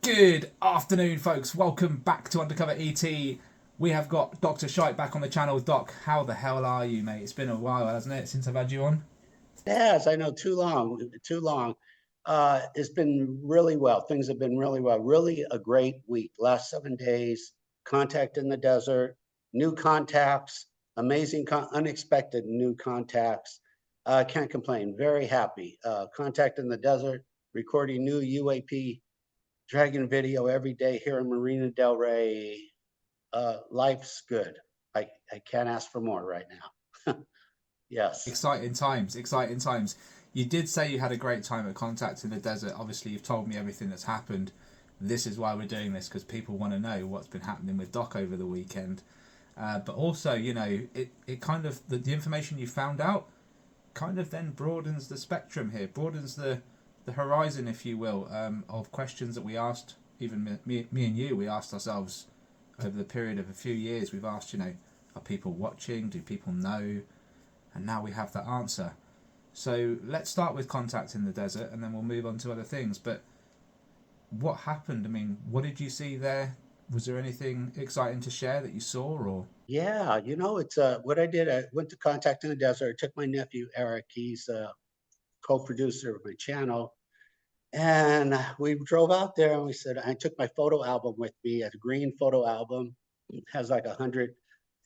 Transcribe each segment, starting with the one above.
Good afternoon, folks. Welcome back to Undercover ET. We have got Dr. Shiepe back on the channel. Doc, how the hell are you, mate? It's been a while, hasn't it, since I've had you on? Yes, I know, too long, too long. It's been really well. Things have been really well. Really a great week. Last 7 days, contact in the desert, new contacts, amazing, unexpected new contacts. Can't complain. Very happy. Contact in the desert, recording new UAP dragon video every day here in Marina Del Rey. Life's good. I can't ask for more right now. Yes. Exciting times, exciting times. You did say you had a great time at Contact in the Desert. Obviously, you've told me everything that's happened. This is why we're doing this, because people want to know what's been happening with Doc over the weekend. But also, it kind of, the information you found out kind of then broadens the spectrum here, broadens the horizon, if you will, of questions that we asked, even me and you, we asked ourselves over the period of a few years. We've asked, are people watching? Do people know? And now we have that answer. So let's start with Contact in the Desert, and then we'll move on to other things. But what happened? I mean, what did you see there? Was there anything exciting to share that you saw, or? Yeah, it's what I did. I went to Contact in the Desert. I took my nephew Eric. He's a co-producer of my channel, and we drove out there. And we said I took my photo album with me, a green photo album. It has like 100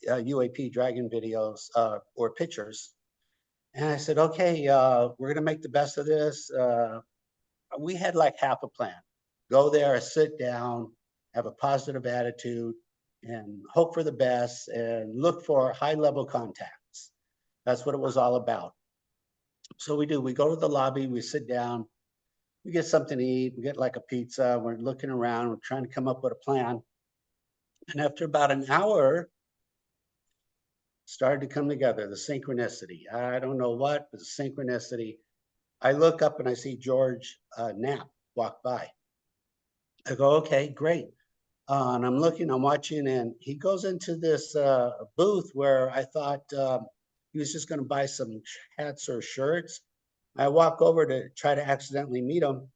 UAP dragon videos or pictures. And I said, okay, we're gonna make the best of this. We had like half a plan. Go there, sit down, have a positive attitude, and hope for the best and look for high level contacts. That's what it was all about. So we do, we go to the lobby, we sit down, we get something to eat, we get like a pizza, we're looking around, we're trying to come up with a plan. And after about an hour, started to come together, the synchronicity. I don't know what, but the synchronicity. I look up and I see George Knapp walk by. I go, okay, great. And I'm looking, I'm watching, and he goes into this booth where I thought he was just going to buy some hats or shirts. I walk over to try to accidentally meet him.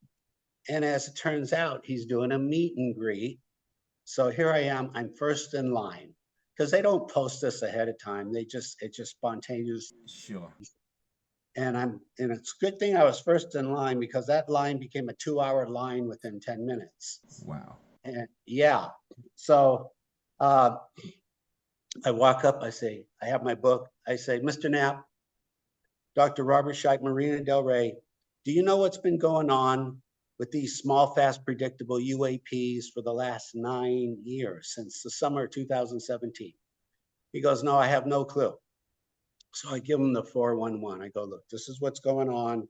And as it turns out, he's doing a meet and greet. So here I am, I'm first in line because they don't post this ahead of time. It's just spontaneous. Sure. And it's a good thing I was first in line because that line became a 2 hour line within 10 minutes. Wow. And yeah, so uh, I walk up, I say, I have my book. I say, Mr. Knapp, Dr. Robert Shiepe, Marina Del Rey, do you know what's been going on with these small, fast, predictable UAPs for the last 9 years, since the summer of 2017? He goes, no, I have no clue. So I give him the 411. I go, look, this is what's going on.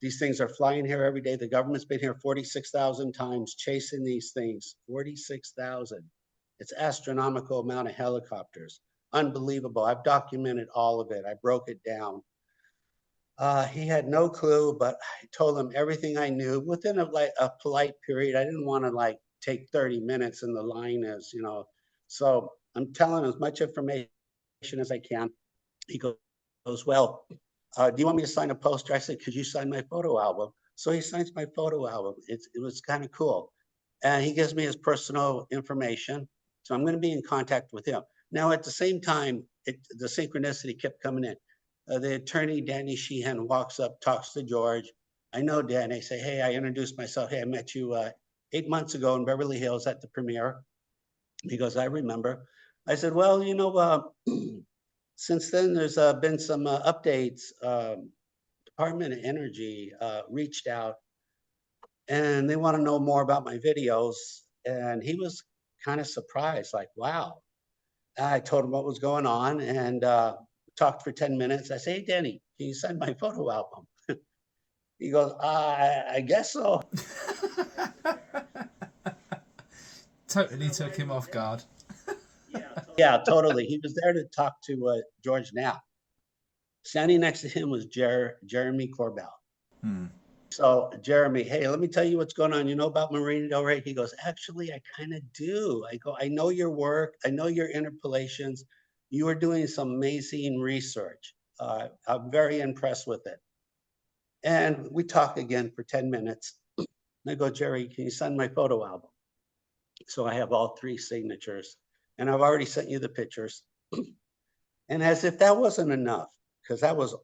These things are flying here every day. The government's been here 46,000 times chasing these things. 46,000. It's astronomical amount of helicopters. Unbelievable. I've documented all of it. I broke it down. He had no clue, but I told him everything I knew within a polite period. I didn't want to like take 30 minutes in the line as. So I'm telling as much information as I can. He goes, well, do you want me to sign a poster? I said, could you sign my photo album? So he signs my photo album. It was kind of cool. And he gives me his personal information. So I'm going to be in contact with him. Now, at the same time, the synchronicity kept coming in. The attorney, Danny Sheehan, walks up, talks to George. I know Danny. I say, hey, I introduced myself. Hey, I met you 8 months ago in Beverly Hills at the premiere. He goes, I remember. I said, well, since then, there's been some updates. Department of Energy reached out and they want to know more about my videos. And he was kind of surprised, like, wow. I told him what was going on and talked for 10 minutes. I say, hey, Danny, can you send my photo album? He goes, I guess so. Totally took him off guard. Yeah, totally. He was there to talk to George Knapp. Standing next to him was Jeremy Corbell. Hmm. So Jeremy, hey, let me tell you what's going on. You know about Marina Del Rey? He goes, actually, I kind of do. I go, I know your work. I know your interpolations. You are doing some amazing research. I'm very impressed with it. And we talk again for 10 minutes. And I go, Jerry, can you send my photo album? So I have all 3 signatures, and I've already sent you the pictures. And as if that wasn't enough, because that was,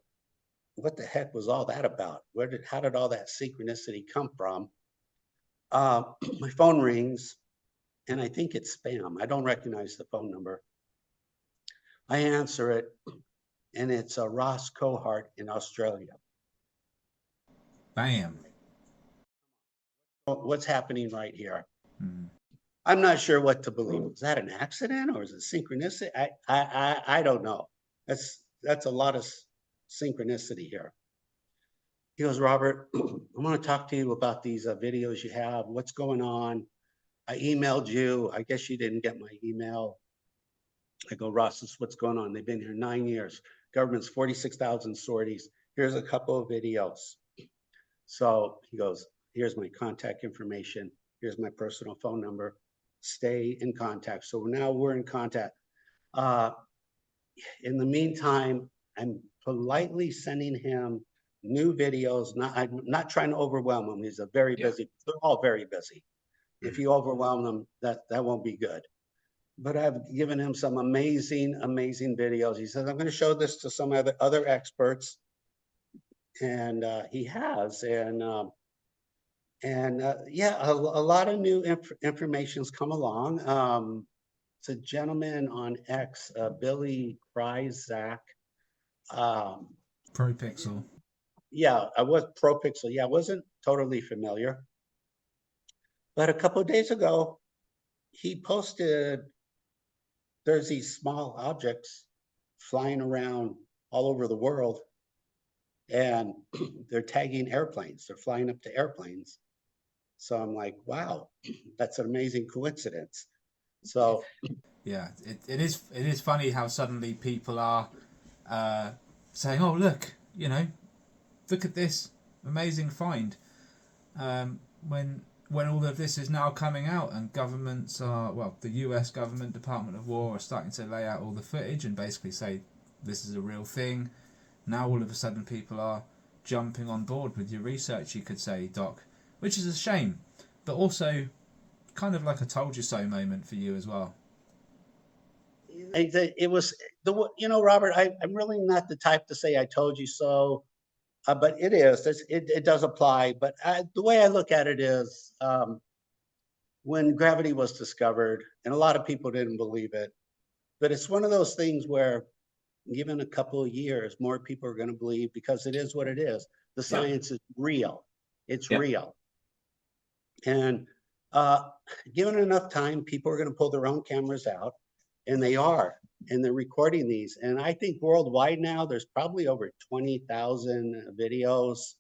what the heck was all that about? How did all that synchronicity come from? My phone rings, and I think it's spam. I don't recognize the phone number. I answer it, and it's Ross Cohart in Australia. Bam. What's happening right here? Mm. I'm not sure what to believe. Is that an accident or is it synchronicity? I don't know. That's a lot of synchronicity here. He goes, Robert, I want to talk to you about these videos you have. What's going on? I emailed you. I guess you didn't get my email. I go, Ross, this is what's going on. They've been here 9 years. Government's 46,000 sorties. Here's a couple of videos. So he goes, here's my contact information. Here's my personal phone number. Stay in contact. So now we're in contact. In the meantime, I'm politely sending him new videos. I'm not trying to overwhelm him. He's a very busy, they're all very busy. If you overwhelm them, that won't be good. But I've given him some amazing, amazing videos. He says, I'm going to show this to some other experts. And he has. Yeah, a lot of new information's come along. It's a gentleman on X, Billy Kryzak. ProPixel. Yeah, I was ProPixel. Yeah, I wasn't totally familiar. But a couple of days ago, he posted, there's these small objects flying around all over the world, and they're tagging airplanes. They're flying up to airplanes. So I'm like, wow, that's an amazing coincidence. So yeah, it is funny how suddenly people are saying, oh, look at this amazing find, when all of this is now coming out, and governments are, well, the US government, Department of War, are starting to lay out all the footage and basically say this is a real thing. Now all of a sudden people are jumping on board with your research, you could say, Doc, which is a shame, but also kind of like a told you so moment for you as well. It was, Robert, I'm really not the type to say I told you so, but it is. It does apply. But the way I look at it is, when gravity was discovered, and a lot of people didn't believe it, but it's one of those things where, given a couple of years, more people are going to believe, because it is what it is. The science is real. It's real. And given enough time, people are going to pull their own cameras out, and they are, and they're recording these. And I think worldwide now, there's probably over 20,000 videos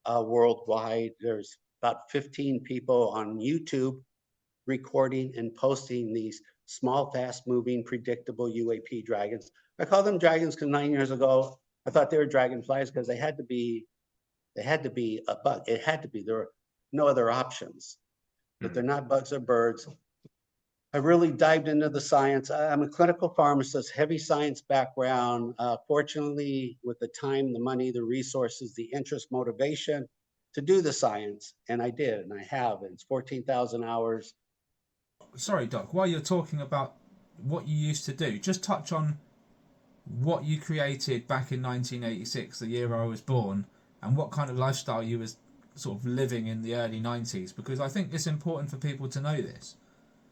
worldwide. There's about 15 people on YouTube recording and posting these small, fast-moving, predictable UAP dragons. I call them dragons because 9 years ago, I thought they were dragonflies because they had to be a bug. It had to be. There were no other options. But they're not bugs or birds. I really dived into the science. I'm a clinical pharmacist, heavy science background. Fortunately, with the time, the money, the resources, the interest, motivation to do the science, and I did, and I have. And it's 14,000 hours. Sorry, Doc, while you're talking about what you used to do, just touch on what you created back in 1986, the year I was born, and what kind of lifestyle you was sort of living in the early 90s, because I think it's important for people to know this.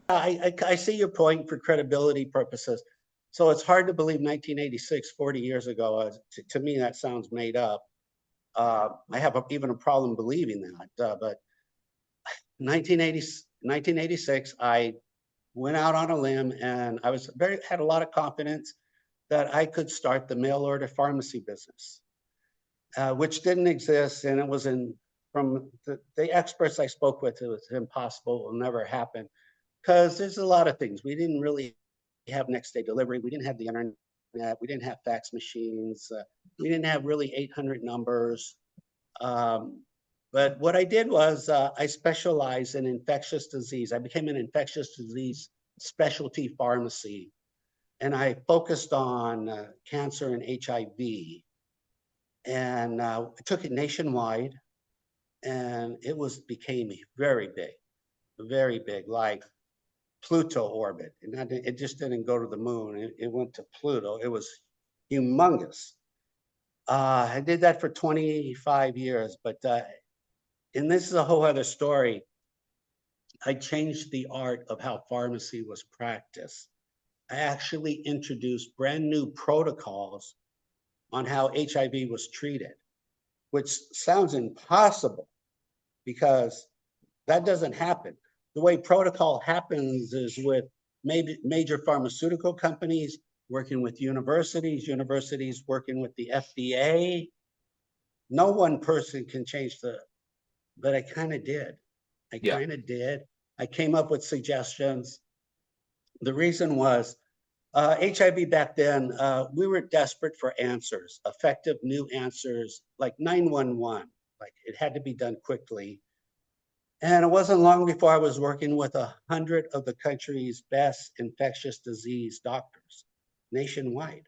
I see your point for credibility purposes. So it's hard to believe 1986, 40 years ago. To me, that sounds made up. I have even a problem believing that. But 1986, I went out on a limb, and I had a lot of confidence that I could start the mail order pharmacy business, which didn't exist, and it was from the experts I spoke with, it was impossible. It will never happen, because there's a lot of things. We didn't really have next day delivery. We didn't have the internet. We didn't have fax machines. We didn't have really 800 numbers. But what I did was I specialized in infectious disease. I became an infectious disease specialty pharmacy, and I focused on cancer and HIV, and I took it nationwide. and it became very big, like Pluto orbit. And it just didn't go to the moon. It went to Pluto. It was humongous. I did that for 25 years, but and this is a whole other story. I changed the art of how pharmacy was practiced. I actually introduced brand new protocols on how HIV was treated, which sounds impossible because that doesn't happen. The way protocol happens is with maybe major pharmaceutical companies working with universities working with the FDA. No one person can change but I kind of did. Yeah. I came up with suggestions. The reason was HIV back then, we were desperate for answers, effective new answers, like 911. Like it had to be done quickly. And it wasn't long before I was working with 100 of the country's best infectious disease doctors nationwide.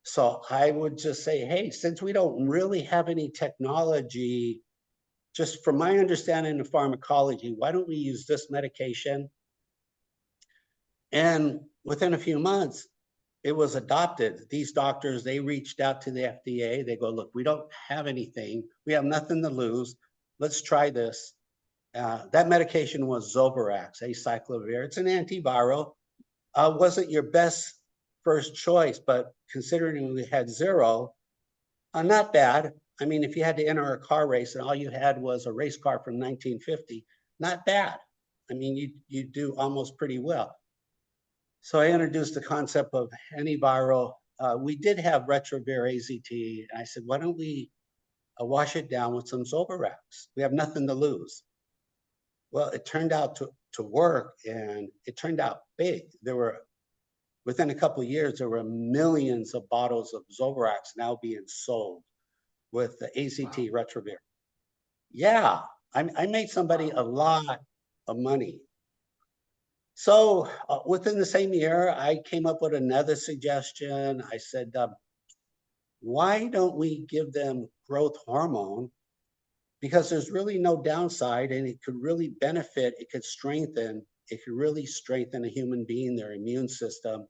So I would just say, hey, since we don't really have any technology, just from my understanding of pharmacology, why don't we use this medication? And within a few months, it was adopted. These doctors, they reached out to the FDA. They go, look, we don't have anything. We have nothing to lose. Let's try this. That medication was Zovirax, acyclovir. It's an antiviral. Wasn't your best first choice, but considering we had zero, not bad. I mean, if you had to enter a car race and all you had was a race car from 1950, not bad. I mean, you do almost pretty well. So I introduced the concept of antiviral. We did have retrovir AZT, and I said, why don't we wash it down with some Zovirax? We have nothing to lose. Well, it turned out to work, and it turned out big. Within a couple of years, there were millions of bottles of Zovirax now being sold with the AZT retrovir. Yeah, I made somebody a lot of money. So within the same year, I came up with another suggestion. I said, why don't we give them growth hormone? Because there's really no downside, and it could really benefit, it could really strengthen a human being, their immune system.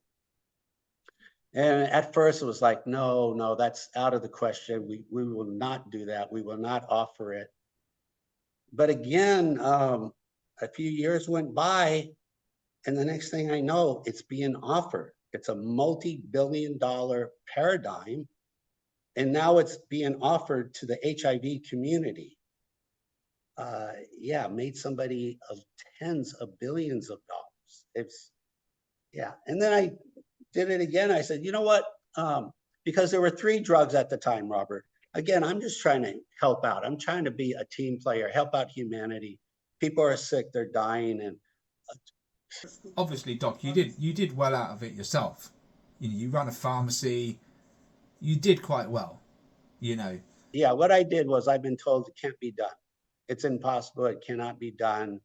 And at first it was like, no, that's out of the question. We will not do that. We will not offer it. But again, a few years went by, and the next thing I know, it's being offered. It's a multi-billion-dollar paradigm. And now it's being offered to the HIV community. Made somebody of tens of billions of dollars. And then I did it again. I said, you know what? Because there were 3 drugs at the time, Robert. Again, I'm just trying to help out. I'm trying to be a team player, help out humanity. People are sick, they're dying, and Obviously, Doc, you did well out of it yourself. You run a pharmacy. You did quite well. Yeah, what I did was I've been told it can't be done. It's impossible. It cannot be done.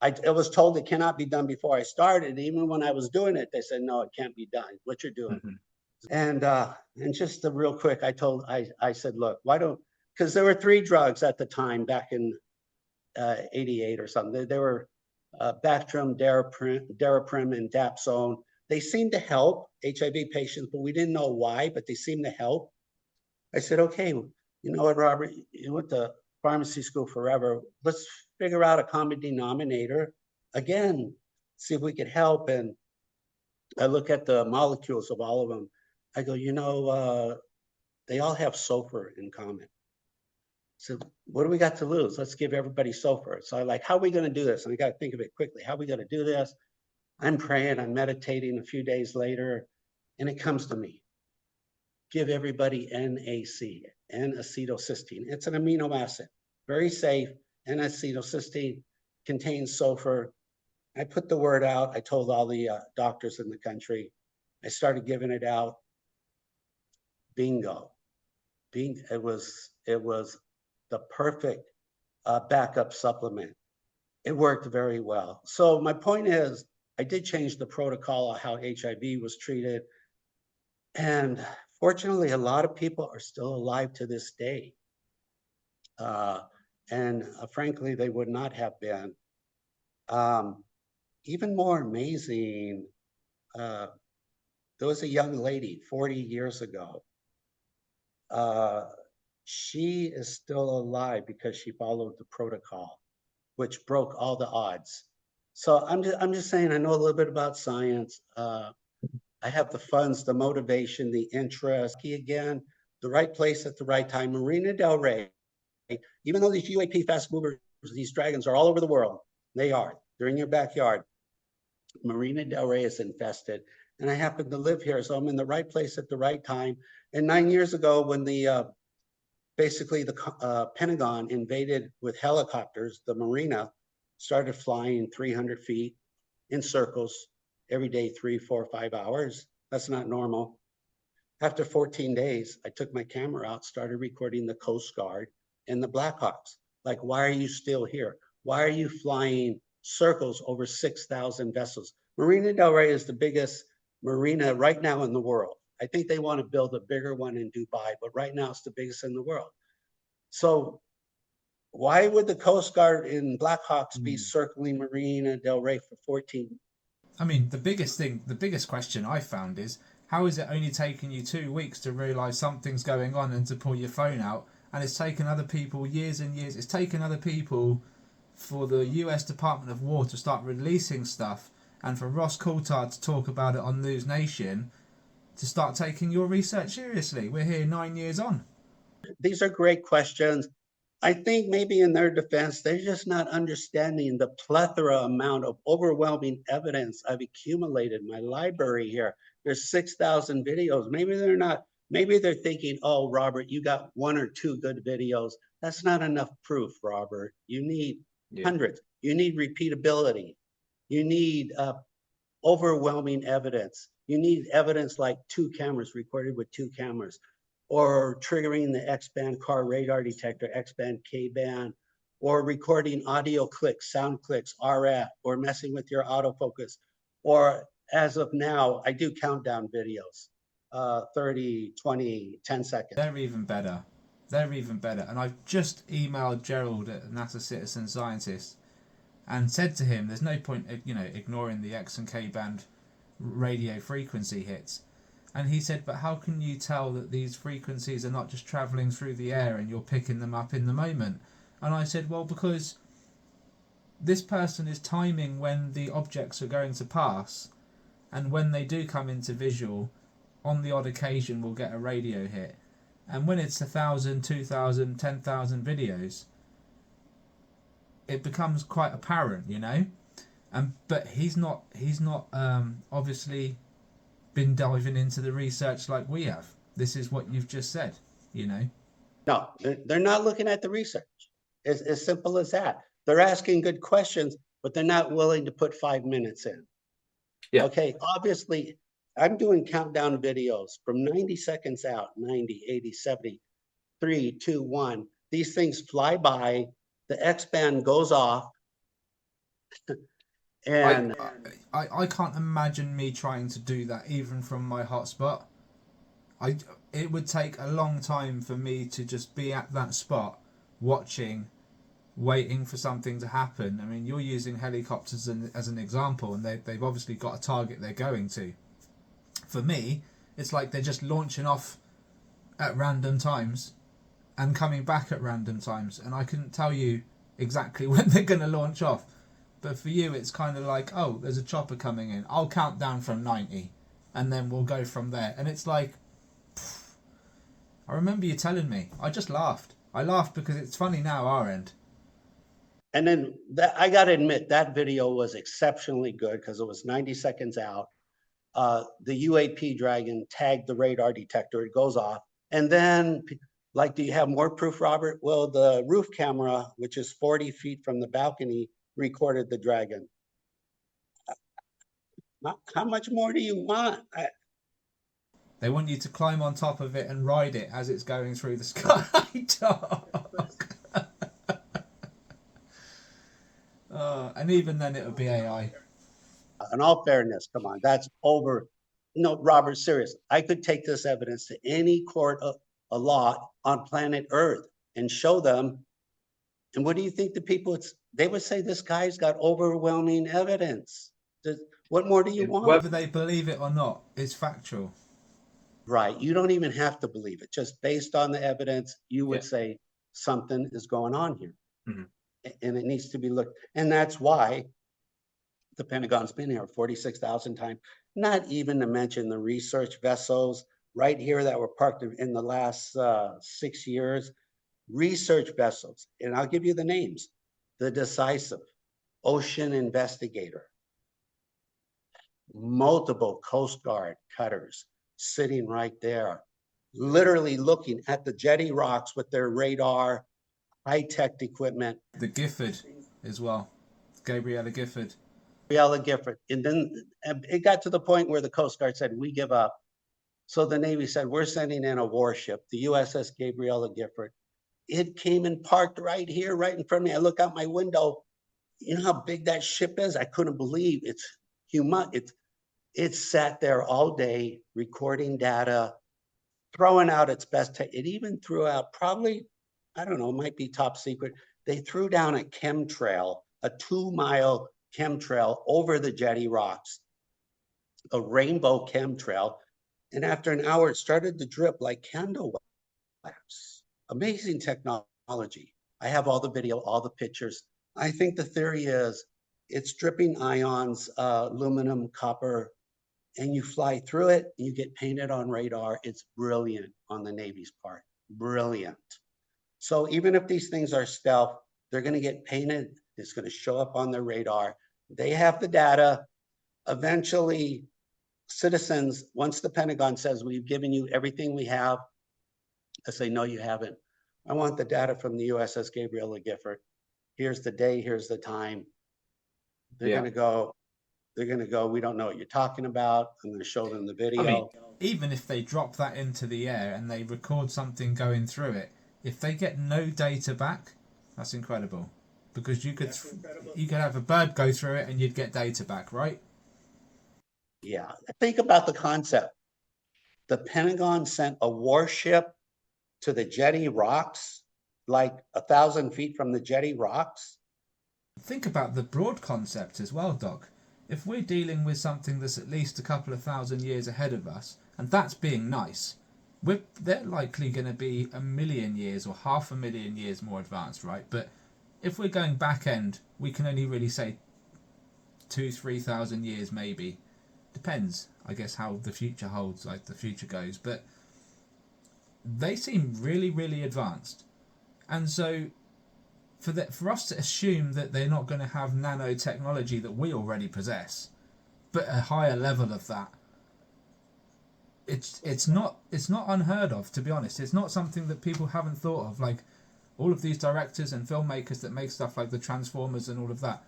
I was told it cannot be done before I started. Even when I was doing it, they said, no, it can't be done. What you're doing. Mm-hmm. And just real quick, I said, look, why don't, because there were 3 drugs at the time back in 88 or something. There were Bactrim, Daraprim, and Dapsone. They seemed to help HIV patients, but we didn't know why, but they seemed to help. I said, okay, you know what, Robert, you went to pharmacy school forever. Let's figure out a common denominator. Again, see if we could help. And I look at the molecules of all of them. I go, they all have sulfur in common. So what do we got to lose? Let's give everybody sulfur. So I'm like, how are we going to do this? And I got to think of it quickly. How are we going to do this? I'm praying, I'm meditating. A few days later, and it comes to me. Give everybody NAC, N-acetylcysteine. It's an amino acid, very safe. N-acetylcysteine contains sulfur. I put the word out. I told all the doctors in the country. I started giving it out. Bingo. It was the perfect backup supplement. It worked very well. So my point is, I did change the protocol of how HIV was treated. And fortunately, a lot of people are still alive to this day. And frankly, they would not have been. Even more amazing, there was a young lady 40 years ago. She is still alive because she followed the protocol, which broke all the odds. So I'm just saying, I know a little bit about science. I have the funds, the motivation, the interest. Again, the right place at the right time. Marina Del Rey, even though these UAP fast movers, these dragons are all over the world, they are. They're in your backyard. Marina Del Rey is infested, and I happen to live here, so I'm in the right place at the right time. And 9 years ago, when the basically the Pentagon invaded with helicopters, the Marina started flying 300 feet in circles every day, 3, 4, 5 hours. That's not normal. After 14 days, I took my camera out, started recording the Coast Guard and the Blackhawks. Like, why are you still here? Why are you flying circles over 6,000 vessels? Marina Del Rey is the biggest marina right now in the world. I think they want to build a bigger one in Dubai, but right now it's the biggest in the world. So why would the Coast Guard and Blackhawks be circling Marina Del Rey for 14? I mean, the biggest question I found is, how is it only taking you 2 weeks to realise something's going on and to pull your phone out? And it's taken other people years and years. It's taken other people for the US Department of War to start releasing stuff, and for Ross Coulthard to talk about it on News Nation, to start taking your research seriously. We're here 9 years on. These are great questions. I think maybe in their defense, they're just not understanding the plethora amount of overwhelming evidence I've accumulated in my library here. There's 6,000 videos. Maybe they're thinking, oh, Robert, you got 1 or 2 good videos. That's not enough proof, Robert. You need hundreds. You need repeatability. You need overwhelming evidence. You need evidence like 2 cameras recorded with 2 cameras, or triggering the X-band car radar detector, X-band, K-band, or recording audio clicks, sound clicks, RF, or messing with your autofocus. Or as of now, I do countdown videos, 30, 20, 10 seconds. They're even better. They're even better. And I've just emailed Gerald at NASA Citizen Scientist and said to him, there's no point, ignoring the X and K band radio frequency hits. And he said, but how can you tell that these frequencies are not just travelling through the air and you're picking them up in the moment? And I said, well, because this person is timing when the objects are going to pass, and when they do come into visual, on the odd occasion we'll get a radio hit. And when it's 1,000, 2,000, 10,000 videos, it becomes quite apparent, But he's not obviously been diving into the research like we have. This is what you've just said, No, they're not looking at the research. It's as simple as that. They're asking good questions, but they're not willing to put 5 minutes in. Yeah. Okay, obviously, I'm doing countdown videos from 90 seconds out, 90, 80, 70, 3, 2, 1. These things fly by, the X-band goes off, and I can't imagine me trying to do that even from my hotspot. It would take a long time for me to just be at that spot, watching, waiting for something to happen. I mean, you're using helicopters as an example, and they've obviously got a target they're going to. For me, it's like they're just launching off at random times and coming back at random times, and I couldn't tell you exactly when they're going to launch off. But for you, it's kind of like, oh, there's a chopper coming in. I'll count down from 90, and then we'll go from there. And it's like, I remember you telling me. I just laughed. I laughed because it's funny now, our end. And then I got to admit, that video was exceptionally good because it was 90 seconds out. The UAP Dragon tagged the radar detector. It goes off. And then, do you have more proof, Robert? Well, the roof camera, which is 40 feet from the balcony, recorded the Dragon. How much more do you want? They want you to climb on top of it and ride it as it's going through the sky. And even then it would be AI. In all fairness, come on, that's over. No, Robert, serious. I could take this evidence to any court of law on planet Earth and show them And what do you think the people, they would say this guy's got overwhelming evidence. What more do you want? Whether they believe it or not is factual. Right. You don't even have to believe it. Just based on the evidence, you would say something is going on here. And it needs to be looked. And that's why the Pentagon's been here 46,000 times, not even to mention the research vessels right here that were parked in the last 6 years. Research vessels, and I'll give you the names: the Decisive, Ocean Investigator, multiple Coast Guard cutters sitting right there, literally looking at the jetty rocks with their radar, high-tech equipment. The Gifford as well, Gabriella Gifford. Gabriella Gifford. And then it got to the point where the Coast Guard said, we give up. So the Navy said, we're sending in a warship, the USS Gabriella Gifford. It came and parked right here, right in front of me. I look out my window. You know how big that ship is? I couldn't believe it's humongous. It sat there all day recording data, throwing out its best. It even threw out probably, I don't know, it might be top secret. They threw down a chemtrail, a 2-mile chemtrail over the jetty rocks, a rainbow chemtrail. And after an hour, it started to drip like candle wax. Amazing technology. I have all the video, all the pictures. I think the theory is it's dripping ions, aluminum, copper, and you fly through it, and you get painted on radar. It's brilliant on the Navy's part, brilliant. So even if these things are stealth, they're gonna get painted. It's gonna show up on their radar. They have the data. Eventually, citizens, once the Pentagon says, we've given you everything we have, I say, no, you haven't. I want the data from the USS Gabriella Gifford. Here's the day, here's the time. They're gonna go, we don't know what you're talking about. I'm gonna show them the video. I mean, even if they drop that into the air and they record something going through it, if they get no data back, that's incredible. Because you could have a bird go through it and you'd get data back, right? Yeah, think about the concept. The Pentagon sent a warship to the jetty rocks, like 1,000 feet from the jetty rocks. Think about the broad concept as well, Doc. If we're dealing with something that's at least a couple of thousand years ahead of us, and that's being nice, they're likely going to be 1 million years or 500,000 years more advanced, right? But if we're going back end, we can only really say 2,000-3,000 years maybe. Depends, I guess, how the future holds, like the future goes. But they seem really, really advanced. And so for us to assume that they're not going to have nanotechnology that we already possess, but a higher level of that, it's not unheard of, to be honest. It's not something that people haven't thought of. Like all of these directors and filmmakers that make stuff like the Transformers and all of that,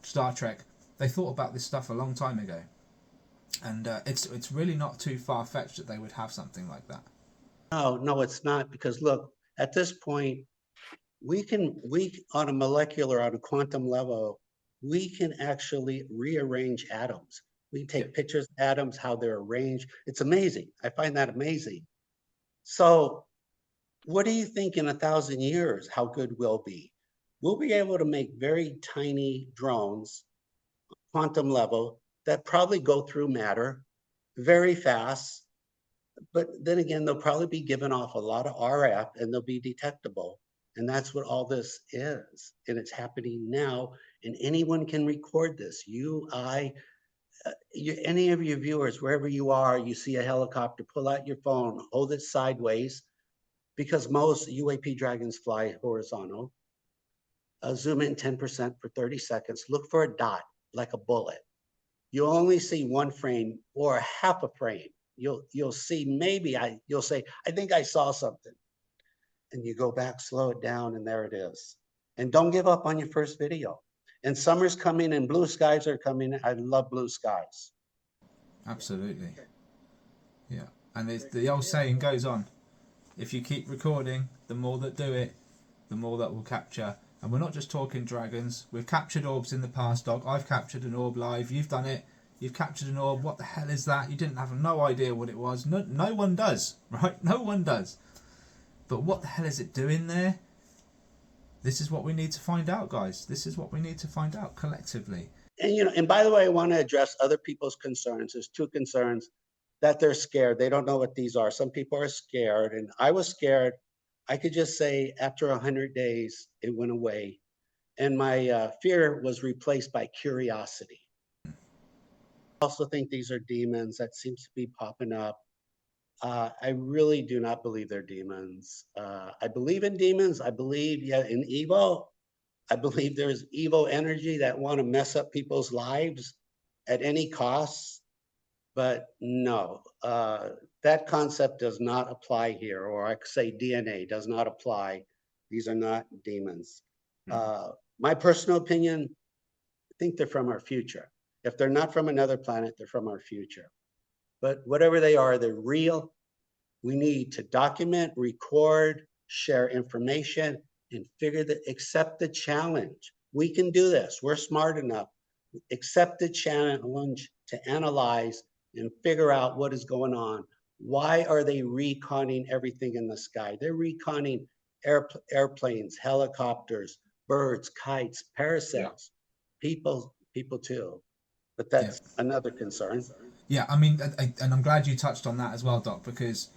Star Trek, they thought about this stuff a long time ago. And it's really not too far-fetched that they would have something like that. No, it's not, because look, at this point, we on a molecular, on a quantum level, we can actually rearrange atoms. We take pictures of atoms, how they're arranged. It's amazing. I find that amazing. So what do you think in 1,000 years, how good we'll be? We'll be able to make very tiny drones, quantum level, that probably go through matter very fast. But then again, they'll probably be giving off a lot of RF and they'll be detectable. And that's what all this is. And it's happening now. And anyone can record this. Any of your viewers, wherever you are, you see a helicopter, pull out your phone, hold it sideways, because most UAP dragons fly horizontal. Zoom in 10% for 30 seconds. Look for a dot, like a bullet. You'll only see one frame or half a frame. You'll see you'll say, I think I saw something. And you go back, slow it down, and there it is. And don't give up on your first video. And summer's coming and blue skies are coming. I love blue skies. Absolutely. Yeah. And the old saying goes on, if you keep recording, the more that do it, the more that will capture. And we're not just talking dragons. We've captured orbs in the past, Doc. I've captured an orb live. You've done it. You've captured an orb. What the hell is that? You didn't have no idea what it was. No one does, right? No one does. But what the hell is it doing there? this is what we need to find out, guys. This is what we need to find out collectively. And, you know, and by the way, I want to address other people's concerns. There's two concerns that they're scared. They don't know what these are. Some people are scared, and I was scared. I could just say after 100 days, it went away. And my fear was replaced by curiosity. I also think these are demons that seems to be popping up. I really do not believe they're demons. I believe in demons. I believe in evil. I believe there's evil energy that want to mess up people's lives at any cost. But no, that concept does not apply here, or I could say DNA does not apply. These are not demons. My personal opinion, I think they're from our future. If they're not from another planet, they're from our future. But whatever they are, they're real. We need to document, record, share information, and accept the challenge. We can do this. We're smart enough. Accept the challenge to analyze and figure out what is going on. Why are they reconning everything in the sky? They're reconning airplanes, helicopters, birds, kites, parasails, people too. But that's another concern. Yeah, I mean, and I'm glad you touched on that as well, Doc, because,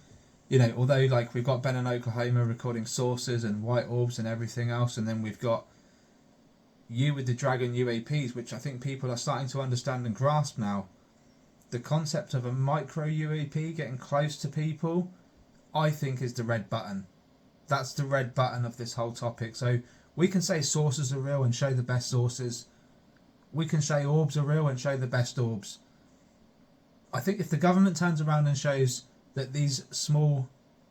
you know, although like we've got Ben in Oklahoma recording sources and white orbs and everything else, and then we've got you with the Dragon UAPs, which I think people are starting to understand and grasp now. The concept of a micro UAP getting close to people, I think, is the red button. That's the red button of this whole topic. So we can say sources are real and show the best sources. We can say orbs are real and show the best orbs. I think if the government turns around and shows that these small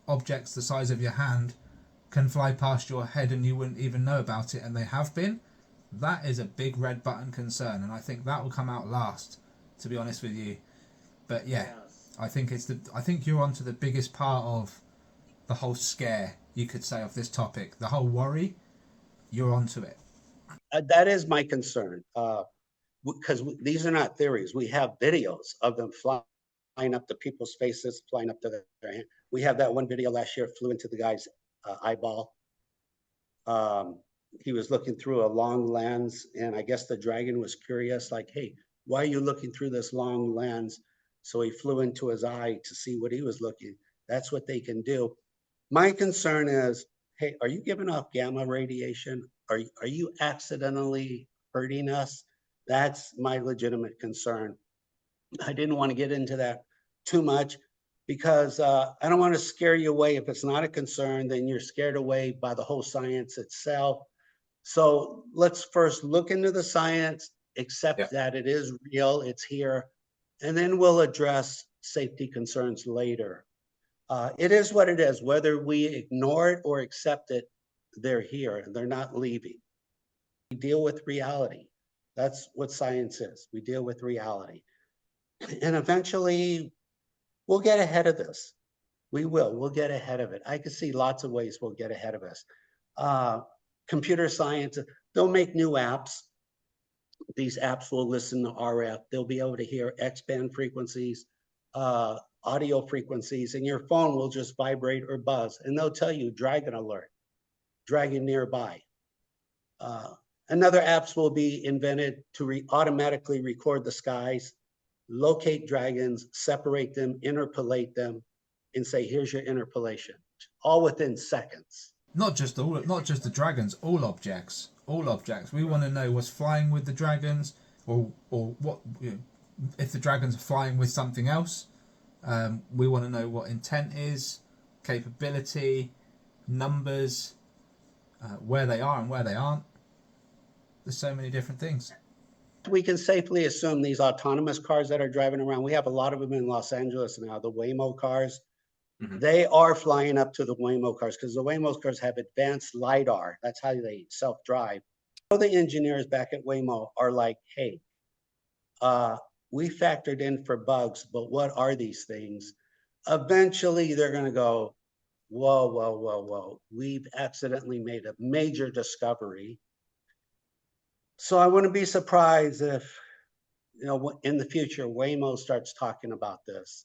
objects the size of your hand can fly past your head and you wouldn't even know about it, and they have been, that is a big red button concern, and I think that will come out last, to be honest with you. But yeah, I think I think you're onto the biggest part of the whole scare, you could say, of this topic. The whole worry, you're onto it. That is my concern, because these are not theories. We have videos of them flying up to people's faces, flying up to their hand. We have that one video last year, flew into the guy's eyeball. He was looking through a long lens, and I guess the dragon was curious, like, hey, why are you looking through this long lens? So he flew into his eye to see what he was looking. That's what they can do. My concern is, hey, are you giving off gamma radiation? Are you accidentally hurting us? That's my legitimate concern. I didn't want to get into that too much because I don't want to scare you away. If it's not a concern, then you're scared away by the whole science itself. So let's first look into the science, accept that it is real, it's here, and then we'll address safety concerns later. It is what it is. Whether we ignore it or accept it, they're here and they're not leaving. We deal with reality. That's what science is. We deal with reality. And eventually, we'll get ahead of this. We will. We'll get ahead of it. I can see lots of ways we'll get ahead of us. Computer science, they'll make new apps. These apps will listen to RF. They'll be able to hear X-band frequencies, audio frequencies, and your phone will just vibrate or buzz. And they'll tell you, dragon alert, dragon nearby. Another apps will be invented to automatically record the skies, locate dragons, separate them, interpolate them, and say, here's your interpolation, all within seconds. Not just the dragons, all objects. All objects. We want to know what's flying with the dragons, or what, you know, if the dragons are flying with something else. We want to know what intent is, capability, numbers, where they are and where they aren't. There's so many different things. We can safely assume these autonomous cars that are driving around, we have a lot of them in Los Angeles now, the Waymo cars. Mm-hmm. They are flying up to the Waymo cars because the Waymo cars have advanced LiDAR. That's how they self-drive. So the engineers back at Waymo are like, hey, we factored in for bugs, but what are these things? Eventually, they're going to go, whoa, whoa, whoa, whoa. We've accidentally made a major discovery. So I wouldn't be surprised if, you know, in the future, Waymo starts talking about this.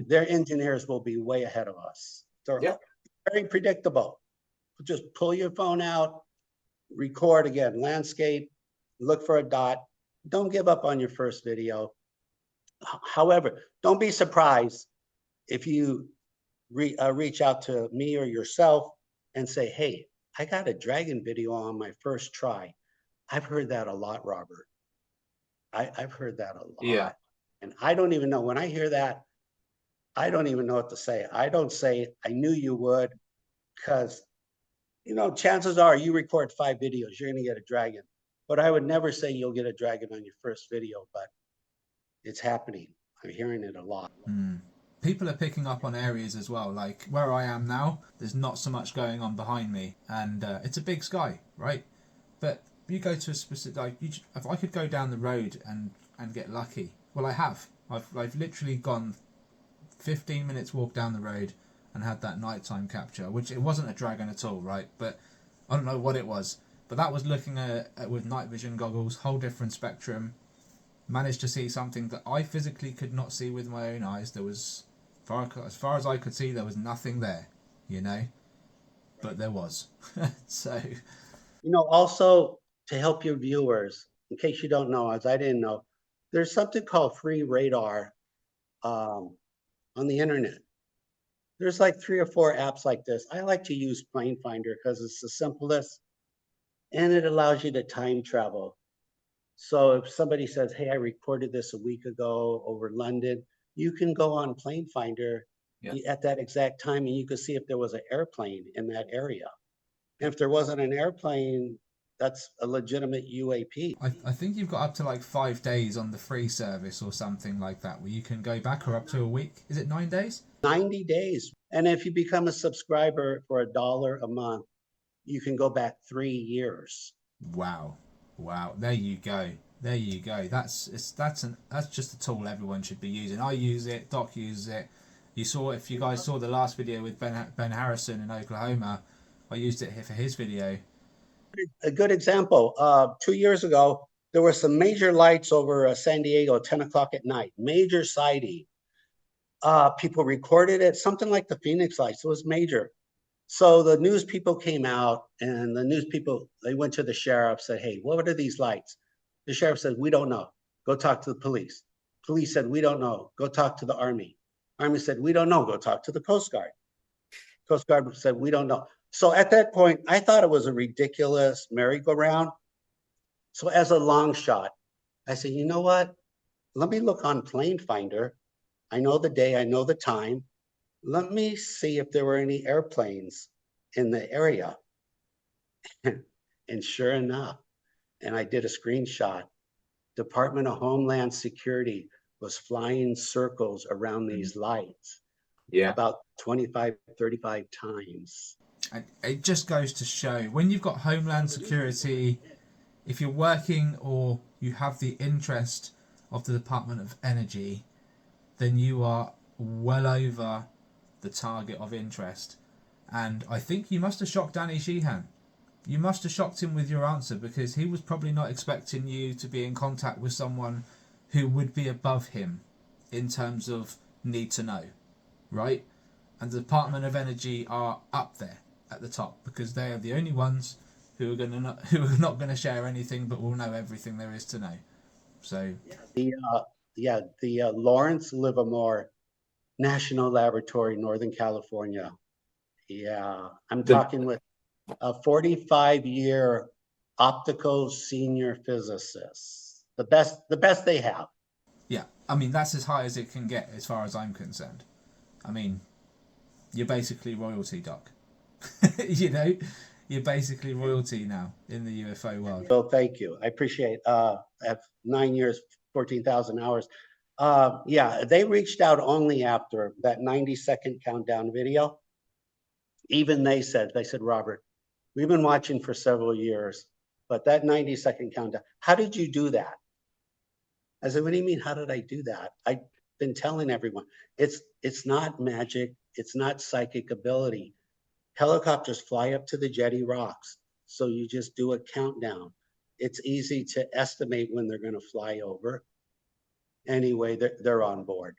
Their engineers will be way ahead of us. They're very predictable. just pull your phone out, record again, landscape, look for a dot. Don't give up on your first video. However, don't be surprised if you reach out to me or yourself and say, hey, I got a dragon video on my first try. I've heard that a lot, Robert. I've heard that a lot. Yeah. And I don't even know, when I hear that, I don't even know what to say. I don't say, I knew you would, because, you know, chances are you record 5 videos, you're going to get a dragon. But I would never say you'll get a dragon on your first video, but it's happening. I'm hearing it a lot. People are picking up on areas as well. Like where I am now, there's not so much going on behind me, and it's a big sky, right? But you go to a specific, like, if I could go down the road and get lucky, well, I have. I've literally gone 15 minutes walk down the road and had that nighttime capture, which it wasn't a dragon at all, right? But I don't know what it was. But that was looking at with night vision goggles, whole different spectrum. Managed to see something that I physically could not see with my own eyes. There was, as far as I could see, there was nothing there, you know? But there was. So, you know, also to help your viewers, in case you don't know, as I didn't know, there's something called free radar on the internet. There's like 3 or 4 apps like this. I like to use Plane Finder because it's the simplest and it allows you to time travel. So if somebody says, hey, I recorded this a week ago over London, you can go on Plane Finder at that exact time and you can see if there was an airplane in that area. And if there wasn't an airplane, that's a legitimate UAP. I think you've got up to like 5 days on the free service or something like that, where you can go back, or up to a week. Is it 9 days? 90 days. And if you become a subscriber for $1 a month, you can go back 3 years. Wow. There you go. That's just a tool everyone should be using. I use it. Doc uses it. If you guys saw the last video with Ben Harrison in Oklahoma, I used it here for his video. A good example. 2 years ago, there were some major lights over San Diego, 10 o'clock at night. Major sighting. People recorded it, something like the Phoenix lights. It was major. So the news people came out, and the news people, they went to the sheriff, said, hey, what are these lights? The sheriff said, we don't know. Go talk to the police. Police said, we don't know. Go talk to the Army. Army said, we don't know. Go talk to the Coast Guard. Coast Guard said, we don't know. So at that point, I thought it was a ridiculous merry-go-round. So as a long shot, I said, you know what? Let me look on Plane Finder. I know the day, I know the time. Let me see if there were any airplanes in the area. And sure enough, and I did a screenshot, Department of Homeland Security was flying circles around these lights. Yeah. About 25, 35 times. And it just goes to show, when you've got Homeland Security, if you're working or you have the interest of the Department of Energy, then you are well over the target of interest. And I think you must have shocked Danny Sheehan. You must have shocked him with your answer, because he was probably not expecting you to be in contact with someone who would be above him in terms of need to know, right? And the Department of Energy are up there at the top, because they are the only ones who are not going to share anything, but will know everything there is to know. So the Lawrence Livermore National Laboratory, Northern California. Yeah, I'm talking with a 45-year optical senior physicist. The best they have. Yeah, I mean, that's as high as it can get as far as I'm concerned. I mean, you're basically royalty, Doc. You know, you're basically royalty now in the UFO world. Well, thank you. I appreciate at 9 years, 14,000 hours. Yeah, they reached out only after that 90-second countdown video. Even they said, Robert, we've been watching for several years, but that 90-second countdown, how did you do that? I said, what do you mean, how did I do that? I've been telling everyone, it's not magic. It's not psychic ability. Helicopters fly up to the Jetty Rocks. So you just do a countdown. It's easy to estimate when they're going to fly over. Anyway, they're on board.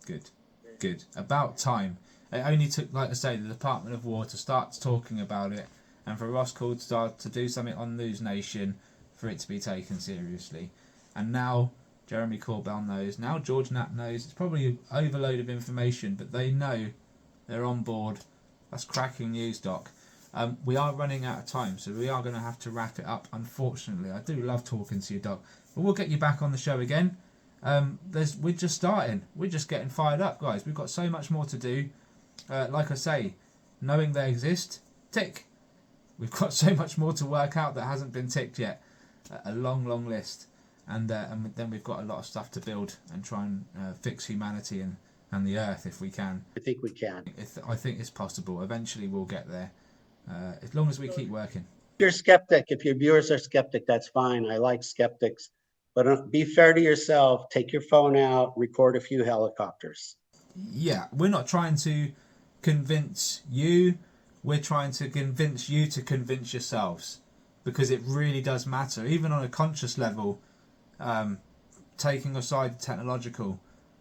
Good. About time. It only took, like I say, the Department of War to start talking about it and for Ross Coulthard to do something on News Nation for it to be taken seriously. And now Jeremy Corbell knows, now George Knapp knows. It's probably an overload of information, but they know, they're on board. That's cracking news, Doc. We are running out of time, so we are going to have to wrap it up, unfortunately. I do love talking to you, Doc, but we'll get you back on the show again. We're just starting. We're just getting fired up, guys. We've got so much more to do. Like I say, knowing they exist, tick. We've got so much more to work out that hasn't been ticked yet. A long, long list. And then we've got a lot of stuff to build and try and fix humanity and the Earth if we can. I think we can. I think it's possible. Eventually we'll get there. As long as we keep working. If you're a skeptic, if your viewers are skeptic, that's fine. I like skeptics. But be fair to yourself. Take your phone out, record a few helicopters. Yeah, we're not trying to convince you. We're trying to convince you to convince yourselves. Because it really does matter. Even on a conscious level, taking aside the technological,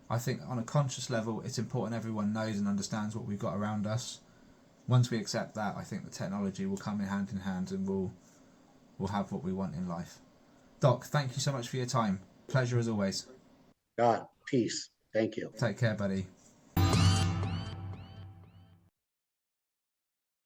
I think on a conscious level, it's important everyone knows and understands what we've got around us. Once we accept that, I think the technology will come in hand and we'll have what we want in life. Doc, thank you so much for your time. Pleasure as always. God, peace. Thank you. Take care, buddy.